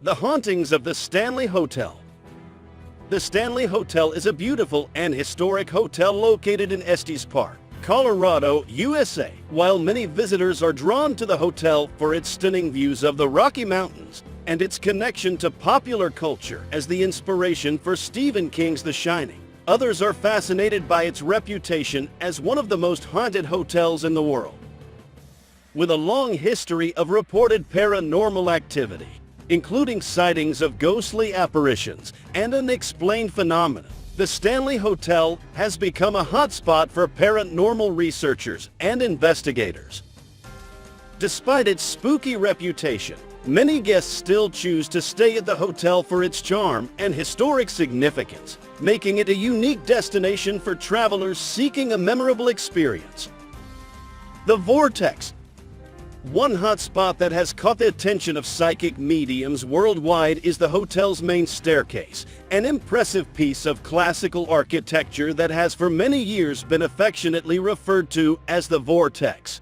The hauntings of the Stanley Hotel. The Stanley Hotel is a beautiful and historic hotel located in Estes Park, Colorado, USA. While many visitors are drawn to the hotel for its stunning views of the Rocky Mountains and its connection to popular culture as the inspiration for Stephen King's The Shining, others are fascinated by its reputation as one of the most haunted hotels in the world. With a long history of reported paranormal activity, including sightings of ghostly apparitions and unexplained phenomena, the Stanley Hotel has become a hotspot for paranormal researchers and investigators. Despite its spooky reputation, many guests still choose to stay at the hotel for its charm and historic significance, making it a unique destination for travelers seeking a memorable experience. The Vortex. One hotspot that has caught the attention of psychic mediums worldwide is the hotel's main staircase, an impressive piece of classical architecture that has for many years been affectionately referred to as the Vortex.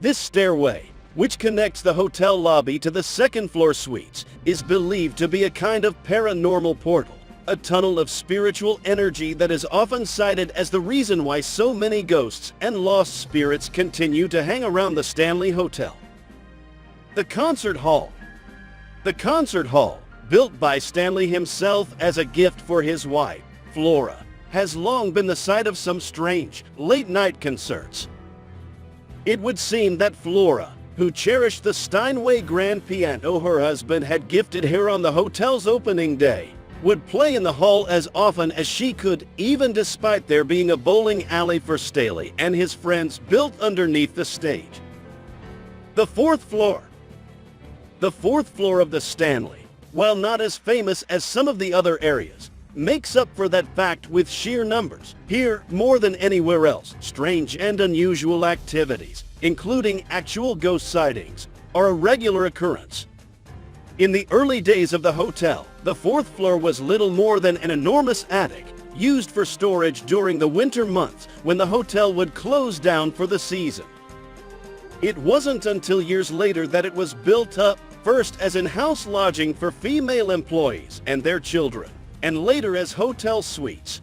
This stairway, which connects the hotel lobby to the second-floor suites, is believed to be a kind of paranormal portal, a tunnel of spiritual energy that is often cited as the reason why so many ghosts and lost spirits continue to hang around the Stanley Hotel. The Concert Hall. The concert hall, built by Stanley himself as a gift for his wife, Flora, has long been the site of some strange, late-night concerts. It would seem that Flora, who cherished the Steinway grand piano her husband had gifted her on the hotel's opening day, would play in the hall as often as she could, even despite there being a bowling alley for Staley and his friends built underneath the stage. The fourth floor. The fourth floor of the Stanley, while not as famous as some of the other areas, makes up for that fact with sheer numbers. Here, more than anywhere else, strange and unusual activities, including actual ghost sightings, are a regular occurrence. In the early days of the hotel, the fourth floor was little more than an enormous attic, used for storage during the winter months when the hotel would close down for the season. It wasn't until years later that it was built up, first as in-house lodging for female employees and their children, and later as hotel suites.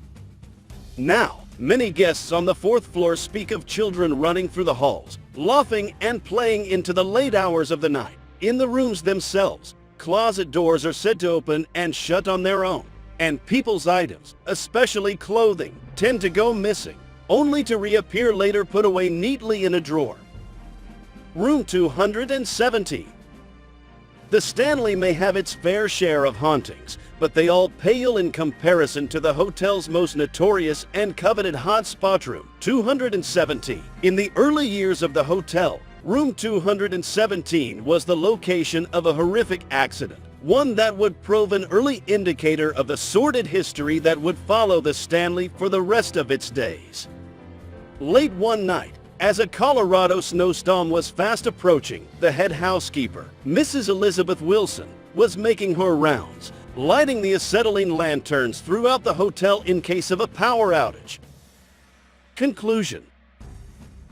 Now, many guests on the fourth floor speak of children running through the halls, laughing and playing into the late hours of the night. In the rooms themselves, closet doors are said to open and shut on their own, and people's items, especially clothing, tend to go missing, only to reappear later put away neatly in a drawer. Room 217. The Stanley may have its fair share of hauntings, but they all pale in comparison to the hotel's most notorious and coveted hotspot, Room 217. In the early years of the hotel, Room 217 was the location of a horrific accident, one that would prove an early indicator of the sordid history that would follow the Stanley for the rest of its days. Late one night, as a Colorado snowstorm was fast approaching, the head housekeeper, Mrs. Elizabeth Wilson, was making her rounds, lighting the acetylene lanterns throughout the hotel in case of a power outage. Conclusion.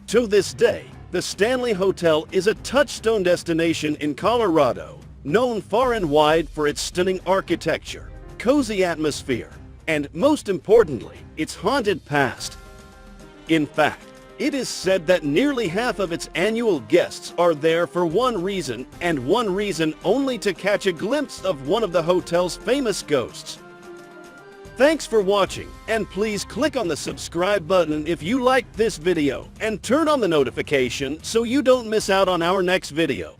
To this day, the Stanley Hotel is a touchstone destination in Colorado, known far and wide for its stunning architecture, cozy atmosphere, and most importantly, its haunted past. In fact, it is said that nearly half of its annual guests are there for one reason, and one reason only: to catch a glimpse of one of the hotel's famous ghosts. Thanks for watching, and please click on the subscribe button if you liked this video, and turn on the notification so you don't miss out on our next video.